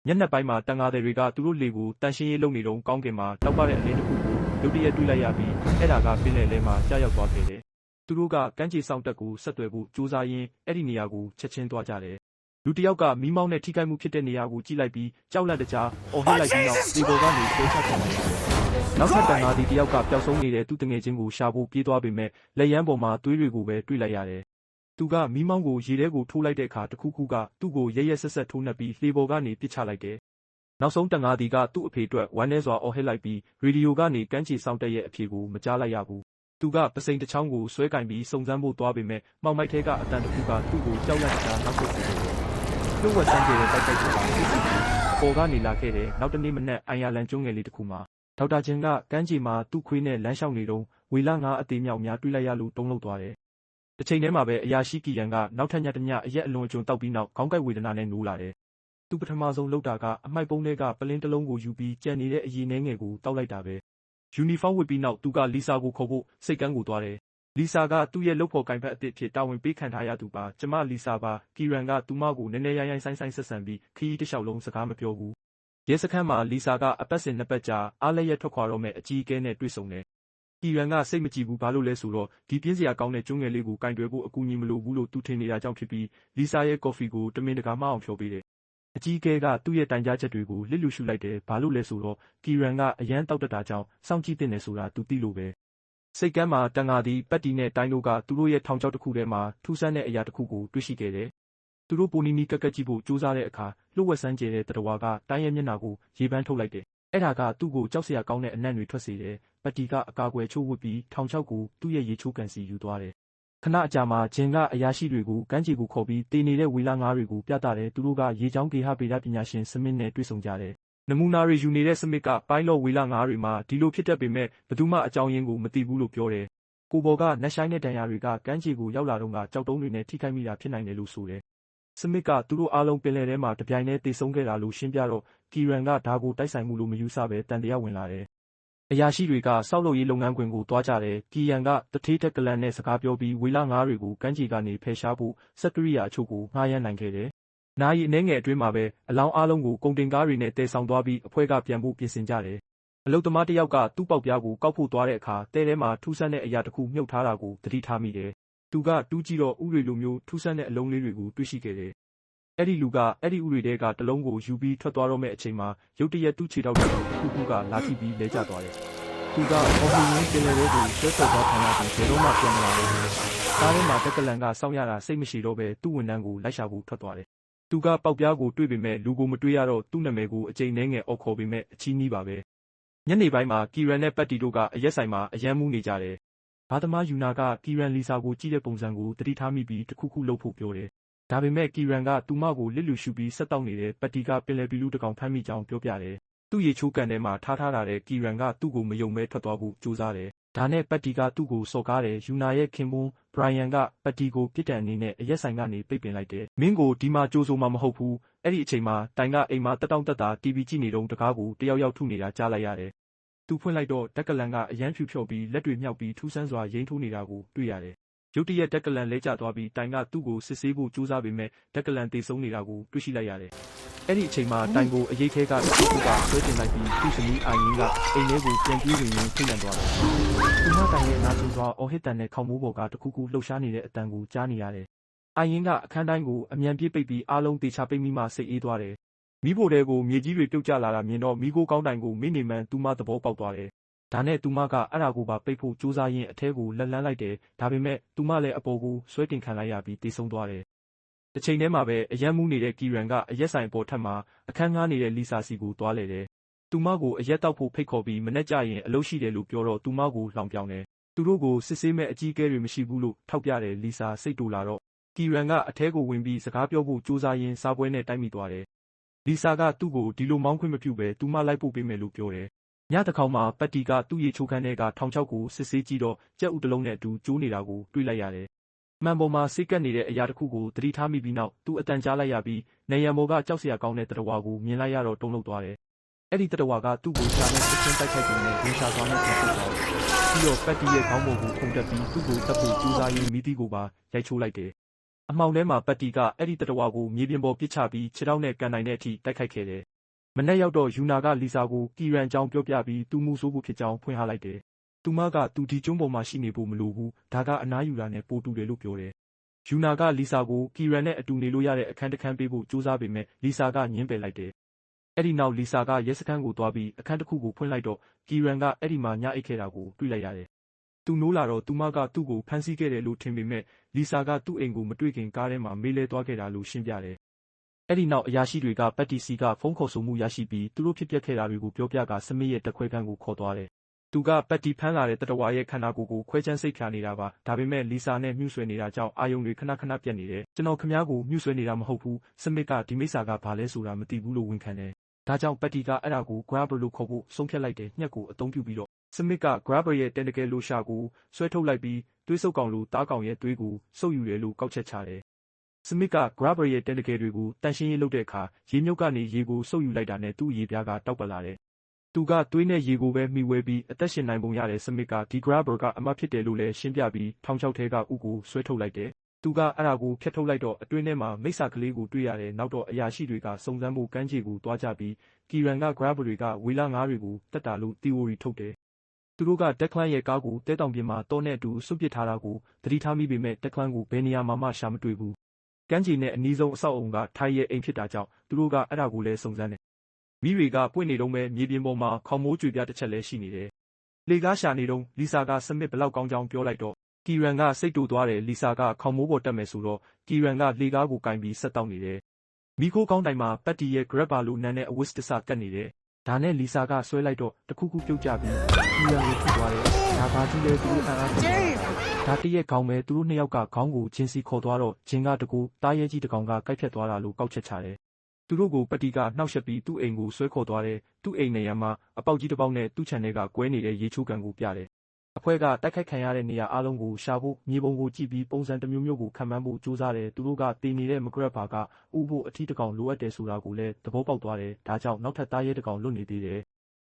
ညက်နက်ပိုင်းမှာတန်ငါသည်တွေကသူတို့လေကိုတန်ရှင်းရေးလုပ်နေတုန်းကောင်းကင်မှာတောက်ပတဲ့အလင်းတစ်ခုကိုရုတ်တရက်တွေ့လိုက်ရပြီးအဲ့ဒါကပင်လယ်ထဲမှာကြားရောက်သွားခဲ့တယ်။သူတို့ကကမ်းခြေဆောင်တက်ကိုဆက်သွယ်ဖို့ကြိုးစားရင်းအဲ့ဒီနေရာကိုချက်ချင်းသွားကြတယ်။လူတစ်ယောက်ကမီးမောင်းနဲ့ထိခိုက်မှုဖြစ်တဲ့နေရာကိုကြည့်လိုက်ပြီးကြောက်လန့်တကြားအော်ဟစ်လိုက်ပြီးနောက်လေပေါ်ကနေဆွဲချခံလိုက်ရတယ်။နောက်ထပ်တန်ငါသည်တစ်ယောက်ကပျောက်ဆုံးနေတဲ့သူ့တငယ်ချင်းကိုရှာဖို့ပြေးသွားပေမဲ့လက်ရန်ပေါ်မှာသွေးတွေကိုပဲတွေ့လိုက်ရတယ်။သူကမီးမောင်းကိုရေထဲကိုထိုးလိုက်တဲ့အခါတခုခုကသူ့ကိုရက်ရက်ဆက်ဆက်ထိုးနှက်ပြီးလေပေါ်ကနေပစ်ချလိုက်တယ်။နောက်ဆုံးတန်ငါသည်ကသူ့အဖေအတွက်ဝမ်းနည်းစွာအော်ဟစ်လိုက်ပြီးရေဒီယိုကနေကမ်းခြေဆောင်တက်ရဲ့အဖြေကိုမကြားလိုက်ရဘူး။သူကပစိန်တစ်ချောင်းကိုဆွဲကင်ပြီးစုံစမ်းဖို့သွားပေမဲ့မှောင်မိုက်ထဲကအတန်တစ်ခုကသူ့ကိုကြောက်လန့်တကြားနောက်ဆုတ်ခဲ့တယ်။လှုပ်ဝက်ဆန်းကျတဲ့တိုက်ခိုက်ချက်ကိုသိသိပြီးအပေါ်ကနေလာခဲ့တဲ့နောက်တနေ့မနက်အိုင်ယာလန်ကျွန်းငယ်လေးတစ်ခုမှာဒေါက်တာဂျင်ကကမ်းခြေမှာသူ့ခွေးနဲ့လမ်းလျှောက်နေတုန်းဝေလငါးအသေးမြောက်များတွေ့လိုက်ရလို့တုန်လှုပ်သွားတယ်။တစ်ချိန်တည်းမှာပဲအရာရှိကီရန်ကနောက်ထပ်ညတစ်ညအရက်အလွန်အကျွံတောက်ပြီးနောက်ခေါင်းကိုက်ဝေဒနာနဲ့နိုးလာတယ်။သူပထမဆုံးလုပ်တာကအမိုက်ပုံးထဲကပလင်းတစ်လုံးကိုယူပြီးကြံနေတဲ့အရည်နှဲငယ်ကိုတောက်လိုက်တာပဲ။ယူနီဖောင်းဝတ်ပြီးနောက်သူကလီဆာကိုခေါ်ဖို့စိတ်ကန်းကိုသွားတယ်။လီဆာကသူ့ရဲ့လုပ်ဖော်ကိုင်ဖက်အသစ်ဖြစ်တာဝန်ပေးခံထားရသူပါကျမလီဆာပါကီရန်ကသူမကိုနည်းနည်းရိုင်းဆိုင်ဆက်ဆံပြီးခရီးတစ်လျှောက်လုံးစကားမပြောဘူး။ရဲစခန်းမှာလီဆာကအပတ်စဉ်နှစ်ပတ်ကြာအားလက်ရက်ထွက်ခွာတော့မဲ့အကြီးအကဲနဲ့တွေ့ဆုံတယ်။ကီရန်ကစိတ်မကြည်ဘူးဘာလို့လဲဆိုတော့ဒီပြင်းစရာကောင်းတဲ့ကျွန်းငယ်လေးကိုကင်တွယ်ဖို့အကူအညီမလိုဘူးလို့သူထင်နေတာကြောင့်ဖြစ်ပြီးလီဆာရဲ့ကော်ဖီကိုတမင်တကာမှအောင်ဖြောပေးတယ်။အကြီးအကဲကသူ့ရဲ့တိုင်ကြားချက်တွေကိုလစ်လျူရှုလိုက်တယ်ဘာလို့လဲဆိုတော့ကီရန်ကအရန်တောက်တတာကြောင့်စောင့်ကြည့်တင်တယ်ဆိုတာသူသိလို့ပဲ။စိတ်ကမ်းမှာတန်ငါသည်ပတ်တီနဲ့တိုင်းတို့ကသူတို့ရဲ့ထောင်ချောက်တစ်ခုထဲမှာထူးဆန်းတဲ့အရာတစ်ခုကိုတွေ့ရှိခဲ့တယ်။သူတို့ပိုနီနီကက်ကက်ကြည့်ဖို့ကြိုးစားတဲ့အခါလှုပ်ဝက်ဆန်းကျဲတဲ့တတဝါကတိုင်းရဲ့မျက်နှာကိုရေပန်းထုတ်လိုက်တယ်။အဲ့ဒါကသူ့ကိုကြောက်စရာကောင်းတဲ့အနံ့တွေထွက်စေတယ်။ပတ်တီကအကာအကွယ်ချိုးဝတ်ပြီးထောင်ချောက်ကိုသူ့ရဲ့ရေချိုးကန်စီယူသွားတယ်။ခဏအကြာမှာဂျင်ကအရာရှိတွေကိုကမ်းခြေကိုခေါ်ပြီးတေနေတဲ့ဝေလာငါးတွေကိုပြသတယ်သူတို့ကရေချောင်းဂေဟဗေဒပညာရှင်စမစ်နဲ့တွေ့ဆုံကြတယ်။နမူနာတွေယူနေတဲ့စမစ်ကပိုင်းလော့ဝေလာငါးတွေမှာဒီလိုဖြစ်တတ်ပေမဲ့ဘယ်သူမှအကြောင်းရင်းကိုမသိဘူးလို့ပြောတယ်။ကိုဘော်ကနက်ရှိုင်းတဲ့ဒဏ်ရာတွေကကမ်းခြေကိုရောက်လာတော့ကကြောက်တုံးတွေနဲ့ထိခိုက်မိတာဖြစ်နိုင်တယ်လို့ဆိုတယ်။စမစ်ကသူတို့အားလုံးပင်လယ်ထဲမှာတပြိုင်တည်းတေဆုံးခဲ့တာလို့ရှင်းပြတော့ကီရန်ကဒါကိုတိုက်ဆိုင်မှုလို့မယူဆပဲတန်တရားဝင်လာတယ်။အရာရှိတွေကစောက်လုပ်ရေးလုပ်ငန်းခွင်ကိုသွားကြတယ်။ကီရန်ကတထေးတက်ကလန်နဲ့စကားပြောပြီးဝေလာငါးတွေကိုကမ်းခြေကနေဖယ်ရှားဖို့စက်ကရိယာအချို့ကိုငှားရမ်းနိုင်ခဲ့တယ်။နာရီအနည်းငယ်အတွင်းမှာပဲအလောင်းအားလုံးကိုကုန်တင်ကားတွေနဲ့တည်ဆောင်သွားပြီးအဖွဲ့ကပြန်ဖို့ပြင်ဆင်ကြတယ်။အလုသမားတစ်ယောက်ကသူ့ပေါက်ပြားကိုကောက်ဖို့သွားတဲ့အခါတဲထဲမှာထူးဆန်းတဲ့အရာတစ်ခုမြုပ်ထားတာကိုသတိထားမိတယ်။သူကတူးကြည့်တော့ဥတွေလိုမျိုးထူးဆန်းတဲ့အလုံးလေးတွေကိုတွေ့ရှိခဲ့တယ်။အဲ့ဒီလူကအဲ့ဒီဥတွေထဲကတစ်လုံးကိုယူပြီးထွက်သွားတော့မယ့်အချိန်မှာရုတ်တရက်သူ့ခြေထောက်တွေကိုတစ်ခုကလာထိပြီးလဲကျသွားတယ်။သူကအော်ပီယင်းပင်လယ်ထဲကိုဆွဲဆော်သွားခံရပြီးဘယ်တော့မှပြန်မလာဘူး။ကားထဲမှာတက်ကလန်ကစောင့်ရတာစိတ်မရှိတော့ပဲသူ့ဝန်ထမ်းကိုလိုက်ရှာဖို့ထွက်သွားတယ်။သူကပေါက်ပြားကိုတွေ့ပေမဲ့လူကိုမတွေ့ရတော့သူ့နာမည်ကိုအကြိမ်နှဲငယ်အော်ခေါ်ပေမဲ့အချီးနှီးပါပဲ။ညနေပိုင်းမှာကီရန်နဲ့ပတ်တီတို့ကအရက်ဆိုင်မှာအယမ်းမှုနေကြတယ်။ဘာသမားယူနာကကီရန်လီဆာကိုကြည့်တဲ့ပုံစံကိုသတိထားမိပြီးတစ်ခုခုလုပ်ဖို့ပြောတယ်။ဒါပေမဲ့ကီရန်ကသူမကိုလစ်လူရှုပြီးဆက်တောက်နေတဲ့ပတ်တီကပင်လယ်ပီလူတစ်ကောင်ဖမ်းမိကြောင်းပြောပြတယ်။သူ့ရေချိုးကန်ထဲမှာထားတာတဲ့ကီရန်ကသူ့ကိုမယုံမဲထွက်သွားဖို့ကြိုးစားတယ်။ဒါနဲ့ပတ်တီကသူ့ကိုစော်ကားတယ်ယူနာရဲ့ခင်ပွန်းဘရိုင်ယန်ကပတ်တီကိုပြစ်ဒဏ်အနေနဲ့အရက်ဆိုင်ကနေပိတ်ပင်လိုက်တယ်။မင်းကိုဒီမှာကြိုးဆိုမှမဟုတ်ဘူး။အဲ့ဒီအချိန်မှာတိုင်ကအိမ်မှာတက်တောင့်တက်တာ TV ကြည့်နေတော့တကားကိုတယောက်ယောက်ထုနေတာကြားလိုက်ရတယ်။သူဖွင့်လိုက်တော့တက်ကလန်ကအရန်ဖြူဖြော့ပြီးလက်တွေမြောက်ပြီးထူးဆန်းစွာရိမ့်ထိုးနေတာကိုတွေ့ရတယ်။ရုတ်တရက်တက်ကလန်လဲကျသွားပြီးတိုင်ကသူ့ကိုစစ်ဆေးဖို့ကြိုးစားပေမဲ့တက်ကလန်တေဆုံးနေတာကိုတွေ့ရှိလိုက်ရတယ်။အဲ့ဒီအချိန်မှာတိုင်ကိုအရေးခဲကတစ်ခုကဆွဲတင်လိုက်ပြီးသူ့သမီးအိုင်ရင်းကအိမ်ထဲကိုပြန်ပြေးဝင်ရင်းထိတ်လန့်သွားတယ်။သူမတိုင်ရဲ့နာကျင်စွာအော်ဟစ်တန်နဲ့ခေါင်းမိုးပေါ်ကတစ်ခုခုလှုပ်ရှားနေတဲ့အတန်ကိုကြားနေရတယ်။အိုင်ရင်းကအခန်းတိုင်းကိုအမြန်ပြေးပိတ်ပြီးအားလုံးတေချာပိတ်မိမှစိတ်အေးသွားတယ်။မီးဖိုတဲကိုမြေကြီးတွေပြုတ်ကျလာတာမြင်တော့မီးကိုကောင်းတိုင်ကိုမိနေမှန်သူမသဘောပေါက်သွားတယ်။ဒါနဲ့သူမကအဲ့ဒါကိုပါပိတ်ဖို့ကြိုးစားရင်းအထဲကိုလက်လန်းလိုက်တယ်။ဒါပေမဲ့သူမလည်းအပေါ်ကိုဆွဲတင်ခံလိုက်ရပြီးတေဆုံးသွားတယ်။တစ်ချိန်တည်းမှာပဲအယမ်းမှုနေတဲ့ကီရန်ကအရက်ဆိုင်ပေါ်ထပ်မှာအခန်းငားနေတဲ့လီဆာစီကိုသွားလေတယ်။သူမကိုအရက်တောက်ဖို့ဖိတ်ခေါ်ပြီးမနေ့ကျရင်အလုပ်ရှိတယ်လို့ပြောတော့သူမကိုလောင်ပြောင်တယ်။သူတို့ကိုစစ်ဆေးမဲ့အကြီးအကဲတွေမရှိဘူးလို့ထောက်ပြတယ်လီဆာစိတ်တူလာတော့ကီရန်ကအထဲကိုဝင်ပြီးစကားပြောဖို့ကြိုးစားရင်းစားပွဲနဲ့တိုက်မိသွားတယ်။လီဆာကသူ့ကိုဒီလိုမောင်းခွင့်မပြုဘဲသူမလိုက်ပို့ပေးမယ်လို့ပြောတယ်။ညတစ်ခေါက်မှာပတ်တီကသူ့ရေချိုးခန်းထဲကထောင်ချောက်ကိုစစ်ဆေးကြည့်တော့ကြက်ဥတစ်လုံးနဲ့အတူကျိုးနေတာကိုတွေ့လိုက်ရတယ်။မှန်ပေါ်မှာစိတ်ကပ်နေတဲ့အရာတစ်ခုကိုသတိထားမိပြီးနောက်သူအတန်ကြားလိုက်ရပြီးနေရံပေါ်ကကြောက်စရာကောင်းတဲ့တတဝါကိုမြင်လိုက်ရတော့တုန်လှုပ်သွားတယ်။အဲ့ဒီတတဝါကသူ့ကိုရှာနဲ့ချက်ချင်းတိုက်ခိုက်ပုံနဲ့ဝင်ရှာသွားနဲ့ပြန်ထွက်သွားတယ်။ပြီးတော့ပတ်တီရဲ့ခေါင်းပေါ်ကိုခုန်တက်ပြီးသူ့ကိုတပ်ဖို့ကြိုးစားရင်းမီးသီးကိုပါရိုက်ချိုးလိုက်တယ်။အမှောင်ထဲမှာပတ်တီကအဲ့ဒီတတဝါကိုမြေပြင်ပေါ်ပစ်ချပြီးခြေထောက်နဲ့ကန်နိုင်တဲ့အထိတိုက်ခိုက်ခဲ့တယ် မနက်ရောက်တော့ယူနာကလီဆာကိုကီရန်အကြောင်းပြောပြပြီးသူမူဆိုးဖို့ဖြစ်ကြောင်းဖွင့်ဟလိုက်တယ်။သူမကသူဒီကျွန်းပေါ်မှာရှိနေဖို့မလိုဘူးဒါကအနားယူတာနဲ့ပိုတူတယ်လို့ပြောတယ်။ယူနာကလီဆာကိုကီရန်နဲ့အတူနေလို့ရတဲ့အခန်းတစ်ခန်းပေးဖို့ကြိုးစားပေမဲ့လီဆာကငြင်းပယ်လိုက်တယ်။အဲ့ဒီနောက်လီဆာကရဲစခန်းကိုသွားပြီးအခန်းတစ်ခုကိုဖွင့်လိုက်တော့ကီရန်ကအဲ့ဒီမှာညအိတ်ခဲ့တာကိုတွေ့လိုက်ရတယ်။သူနိုးလာတော့သူမကသူ့ကိုဖမ်းဆီးခဲ့တယ်လို့ထင်ပေမဲ့လီဆာကသူ့အိမ်ကိုမတွေ့ခင်ကားထဲမှာမေးလဲသွားခဲ့တာလို့ရှင်းပြတယ်။အဲ့ဒီနောက်အရာရှိတွေကပတ်တီစီကဖုန်းခေါ်ဆိုမှုရရှိပြီးသူတို့ဖြစ်ပျက်ခဲ့တာတွေကိုပြောပြကစမစ်ရဲ့တက်ခွဲခန်းကိုခေါ်သွားတယ်။သူကပတ်တီဖမ်းလာတဲ့တတဝါရဲ့ခန္ဓာကိုယ်ကိုခွဲချမ်းစိတ်ဖြာနေတာပါဒါပေမဲ့လီဆာနဲ့မြှုပ်ဆွဲနေတာကြောင့်အာယုံတွေခဏခဏပြတ်နေတယ်ကျွန်တော်ခမားကိုမြှုပ်ဆွဲနေတာမဟုတ်ဘူးစမစ်ကဒီမိစ္ဆာကဘာလဲဆိုတာမသိဘူးလို့ဝန်ခံတယ်ဒါကြောင့်ပတ်တီကအဲ့ဒါကို grabber လို့ခေါ်ဖို့ဆုံးဖြတ်လိုက်တယ်ညှက်ကိုအသုံးပြုပြီးတော့စမစ်က grabber ရဲ့တန်တကယ်လိုရှာကိုဆွဲထုတ်လိုက်ပြီးသွေးဆုပ်ကောင်လိုတားကောင်ရဲ့သွေးကိုစုပ်ယူတယ်လို့ကောက်ချက်ချတယ်စမစ်က grabber ရဲ့တန်တကယ်တွေကိုတန်ရှင်းရေးလုပ်တဲ့အခါရေမြုပ်ကနေရေကိုစုပ်ယူလိုက်တာနဲ့သူ့ရေပြားကတောက်ပလာတယ်သူကသွေးနဲ့ရေကိုပဲမှီဝဲပြီးအသက်ရှင်နိုင်ပုံရတဲ့စမစ်ကဒီ grabber ကအမတ်ဖြစ်တယ်လို့လည်းရှင်းပြပြီးထောင်ချောက်ထဲကဥကိုဆွဲထုတ်လိုက်တယ်သူကအဲ့ဒါကိုဖျက်ထုတ်လိုက်တော့အတွင်းထဲမှာမိစ္ဆာကလေးကိုတွေ့ရတယ်နောက်တော့အရာရှိတွေကစုံစမ်းဖို့ကမ်းခြေကိုတွားကြပြီးကီရန်က grabber တွေကဝေလာငါးတွေကိုတက်တာလို့ theory ထုတ်တယ်သူတို့ကဒက်ကလန်ရဲ့ကားကိုတဲတောင်ပြင်မှာတောနဲ့အတူစွန့်ပစ်ထားတာကိုသတိထားမိပေမဲ့ဒက်ကလန်ကိုဘယ်နေရာမှာမှရှာမတွေ့ဘူးကမ်းခြေနဲ့အနီးဆုံးအဆောက်အုံကထိုင်ရဲ့အိမ်ဖြစ်တာကြောင့်သူတို့ကအဲ့ဒါကိုလည်းစုံစမ်းတယ်မိတွေကပွင့်နေတော့မဲ့မြေပြင်ပေါ်မှာခေါမိုးကြွေပြတစ်ချက်လည်းရှိနေတယ်လေကားရှာနေတော့လီဆာကစမစ်ဘလောက်ကောင်းကြောင်းပြောလိုက်တော့ကီရန်ကစိတ်တူသွားတယ်လီဆာကခေါမိုးပေါ်တက်မယ်ဆိုတော့ကီရန်ကလေကားကိုကင်ပြီးဆက်တောက်နေတယ်မိခိုးကောင်းတိုင်မှာပတ်တီရဲ့ grabber လို့နန်းတဲ့အဝစ်တစကတ်နေတယ်ဒါနဲ့လီဆာကဆွဲလိုက်တော့တခုခုပြုတ်ကြပြီးကီရန်ကိုထိသွားတယ်ဒါဘာကြည့်လဲသူတို့အားဒါတရက်ခေါင်းပဲသူတို့နှစ်ယောက်ကခေါင်းကိုဂျင်းစီခေါ်သွားတော့ဂျင်းကတကူတားရဲကြီးတကောင်ကကိုက်ဖြတ်သွားတာလို့ကောက်ချက်ချတယ်သူတို့ကိုပတီကနှောက်ယှက်ပြီးသူ့အိမ်ကိုဆွဲခေါ်သွားတယ်သူ့အိမ်နေရာမှာအပေါက်ကြီးတစ်ပေါက်နဲ့သူ့ခြံထဲကကွဲနေတဲ့ရေချိုးကန်ကိုပြတယ်အဖွဲ့ကတိုက်ခိုက်ခံရတဲ့နေရာအားလုံးကိုရှာဖို့မြေပုံကိုကြည့်ပြီးပုံစံတစ်မျိုးမျိုးကိုခံမှန်းဖို့ကြိုးစားတယ်သူတို့ကတည်နေတဲ့မဂရက်ဘာကဥဖို့အထီးတစ်ကောင်လိုအပ်တယ်ဆိုတာကိုလည်းသဘောပေါက်သွားတယ်ဒါကြောင့်နောက်ထပ်တားရဲတစ်ကောင်လွတ်နေသေးတယ်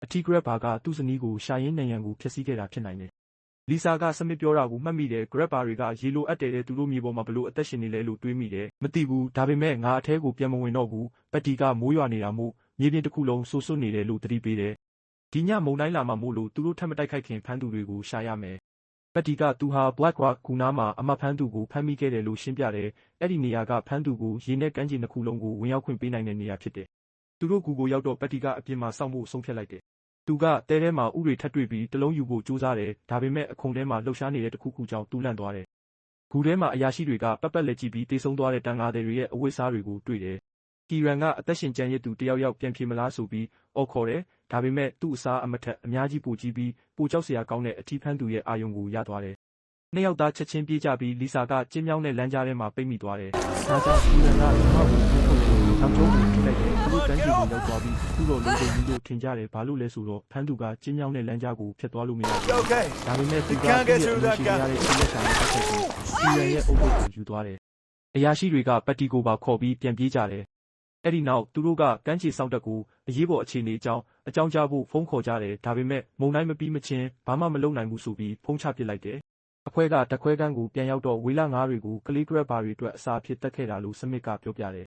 အထီးဂရက်ဘာကသူ့ဇနီးကိုရှာရင်းနံရံကိုဖျက်ဆီးခဲ့တာဖြစ်နိုင်တယ်လီဆာကစမစ်ပြောတာကိုမှတ်မိတယ်ဂရက်ဘာတွေကရေလိုအပ်တယ်တဲ့သူတို့မြေပေါ်မှာဘလို့အသက်ရှင်နေလဲလို့တွေးမိတယ်မသိဘူးဒါပေမဲ့ငါအထဲကိုပြန်မဝင်တော့ဘူးပတ်တီကမိုးရွာနေတာမို့မြေပြင်တစ်ခုလုံးဆိုးဆွနေတယ်လို့သတိပေးတယ်ဒီညမုန်တိုင်းလာမှမို့လို့သူတို့ထပ်မတိုက်ခိုက်ခင်ဖမ်းသူတွေကိုရှာရမယ်ပတ်တီကသူဟာ Black Rock ကူနားမှာအမဖမ်းသူကိုဖမ်းမိခဲ့တယ်လို့ရှင်းပြတယ်အဲ့ဒီနေရာကဖမ်းသူကိုရေနဲ့ကမ်းခြေနှစ်ခုလုံးကိုဝင်ရောက်ခွင့်ပေးနိုင်တဲ့နေရာဖြစ်တယ်သူတို့ကူကိုရောက်တော့ပတ်တီကအပြင်မှာစောင့်ဖို့ဆုံးဖြတ်လိုက်တယ်သူကတဲထဲမှာဥတွေထပ်တွေ့ပြီးတလုံးယူဖို့ကြိုးစားတယ်ဒါပေမဲ့အခုံထဲမှာလှုပ်ရှားနေတဲ့တစ်ခုခုကြောင့်တူးလန့်သွားတယ်ဂူထဲမှာအရာရှိတွေကပတ်ပတ်လက်ကြည့်ပြီးတေဆုံးသွားတဲ့တန်ငါတွေရဲ့အဝတ်စားတွေကိုတွေ့တယ်ကီရန်ကအသက်ရှင်ကျန်ရစ်သူတယောက်ပြန်ပြေမလားဆိုပြီးအော်ခေါ်တယ်ဒါပေမဲ့သူ့အစားအမထက်အများကြီးပိုကြီးပြီးပိုကြောက်စရာကောင်းတဲ့အထီးဖမ်းသူရဲ့အာယုံကိုရသွားတယ်နှစ်ယောက်သားချက်ချင်းပြေးကြပြီးလီဆာကကျင်းမြောင်းတဲ့လမ်းကြားထဲမှာပိတ်မိသွားတယ်ဒါကြောင့်ကီရန်ကသူ့ဘောကိုထုတ်ထုတ်နောက်ကျုံးကိုထိလိုက်တယ်သူတို့တန်းကြီးကိုရောက်သွားပြီးသူ့တော်လုံးကိုလို့ထင်ကြတယ်ဘာလို့လဲဆိုတော့ဖမ်းသူကကျင်းမြောင်းတဲ့လမ်းကြားကိုဖျက်သွားလို့မရဘူးဒါပေမဲ့သူကရဲ့အမှုရှိရတဲ့ချင်းလက်ဆောင်နဲ့ပတ်သက်ပြီးကီရန်ရဲ့အုပ်ကိုယူသွားတယ်အရာရှိတွေကပတ်တီကိုပါခေါ်ပြီးပြန်ပြေးကြတယ်အဲ့ဒီနောက်သူတို့ကကမ်းခြေစောင့်တပ်ကိုအရေးပေါ်အခြေအနေအကြောင်းကြားဖို့ဖုန်းခေါ်ကြတယ်ဒါပေမဲ့မုန်တိုင်းမပြီးမချင်းဘာမှမလုပ်နိုင်ဘူးဆိုပြီးဖုန်းချပစ်လိုက်တယ်အဖွဲ့ကတက်ခွဲခန်းကိုပြန်ရောက်တော့ဝေလာငါးတွေကိုကလေးဂရက်ဘာတွေအတွက်အစာဖြစ်တက်ခဲ့တာလို့စမစ်ကပြောပြတယ်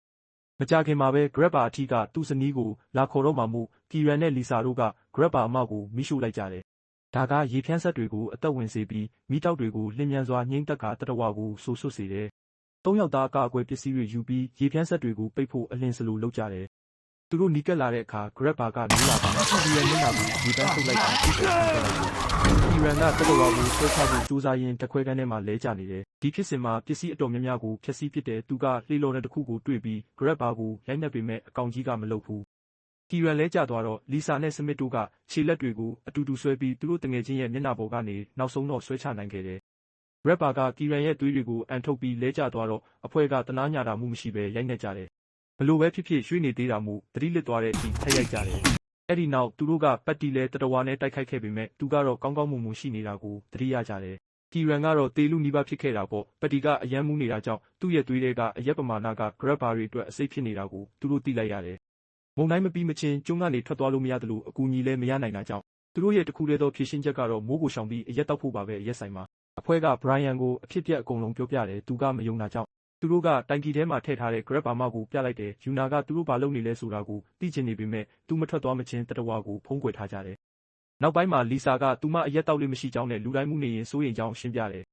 မကြခင်မှာပဲဂရက်ဘာအထီးကသူ့ဇနီးကိုလာခေါ်တော့မှမို့ကီရန်နဲ့လီဆာတို့ကဂရက်ဘာအမကိုမိရှို့လိုက်ကြတယ်ဒါကရေဖြန်းဆက်တွေကိုအသက်ဝင်စေပြီးမိတောက်တွေကိုလျင်မြန်စွာငိမ့်တက်ကတတဝါကိုဆိုးဆွတ်စေတယ်သုံးယောက်သားကအကွယ်ပစ္စည်းတွေယူပြီးရေဖြန်းဆက်တွေကိုပိတ်ဖို့အလင်းစလိုလုပ်ကြတယ်သူတို့နီးကပ်လာတဲ့အခါဂရက်ဘာကနီးလာပြီးကီရန်မျက်နှာကိုရေပန်းထုတ်လိုက်တာဖြစ်တယ်ကီရန်ကတတဝါကိုဆွဲချဖို့ကြိုးစားရင်းတက်ခွဲခန်းထဲမှာလဲကျနေတယ်ဒီဖြစ်စဉ်မှာပစ္စည်းအတော်များများကိုဖျက်ဆီးပစ်တယ်သူကလှေလော်တဲ့တစ်ခုကိုတွေ့ပြီးဂရက်ဘာကိုရိုက်နှက်ပေမဲ့အကောင်ကြီးကမလုပ်ဘူးကီရန်လဲကျသွားတော့လီဆာနဲ့စမစ်တို့ကခြေလက်တွေကိုအတူတူဆွဲပြီးသူတို့တငယ်ချင်းရဲ့မျက်နှာပေါ်ကနေနောက်ဆုံးတော့ဆွဲချနိုင်ခဲ့တယ်ဂရက်ဘာကကီရန်ရဲ့သွေးတွေကိုအန်ထုတ်ပြီးလဲကျသွားတော့အဖွဲ့ကတနာညာတာမှုမရှိဘဲရိုက်နှက်ကြတယ်ဘလို့ပဲဖြစ်ဖြစ်ရွှေ့နေသေးတာမို့သတိလစ်သွားတဲ့အထိထက်ရိုက်ကြတယ်အဲ့ဒီနောက်သူတို့ကပတ်တီလဲတတဝါနဲ့တိုက်ခိုက်ခဲ့ပေမဲ့သူကတော့ကောင်းကောင်းမွန်မွန်ရှိနေတာကိုသတိရကြတယ်ကီရန်ကတော့တေလူနီးပါးဖြစ်ခဲ့တာပေါ့ပတ်တီကအယမ်းမူးနေတာကြောင့်သူ့ရဲ့သွေးတွေကအရက်ပမာဏကဂရက်ဘာတွေအတွက်အစိတ်ဖြစ်နေတာကိုသူတို့သိလိုက်ရတယ်မုန်တိုင်းမပြီးမချင်းကျုံကနေထွက်သွားလို့မရသလိုအကူအညီလည်းမရနိုင်တာကြောင့်သူတို့ရဲ့တခုတည်းသောဖြည့်ရှင်းချက်ကတော့မိုးကိုရှောင်ပြီးအရက်တောက်ဖို့ပါပဲရက်ဆိုင်မှာအဖွဲ့ကဘရိုင်ယန်ကိုအဖြစ်ပြက်အကုန်လုံးပြောပြတယ်သူကမယုံတာကြောင့် သူတို့ကတိုင်ကီထဲမှာထည့်ထားတဲ့ Grab ဘာမကိုပြလိုက်တယ်။ယူနာကသူတို့ဘာလုပ်နေလဲဆိုတာကိုသိချင်နေပေမဲ့သူမထွက်သွားမချင်းတတဝါကိုဖုံးကွယ်ထားကြတယ်။နောက်ပိုင်းမှာလီဆာကသူမအရက်တောက်လေးမရှိကြောင်းနဲ့လူတိုင်းမှုနေရင်စိုးရိမ်ကြောင်းရှင်းပြတယ်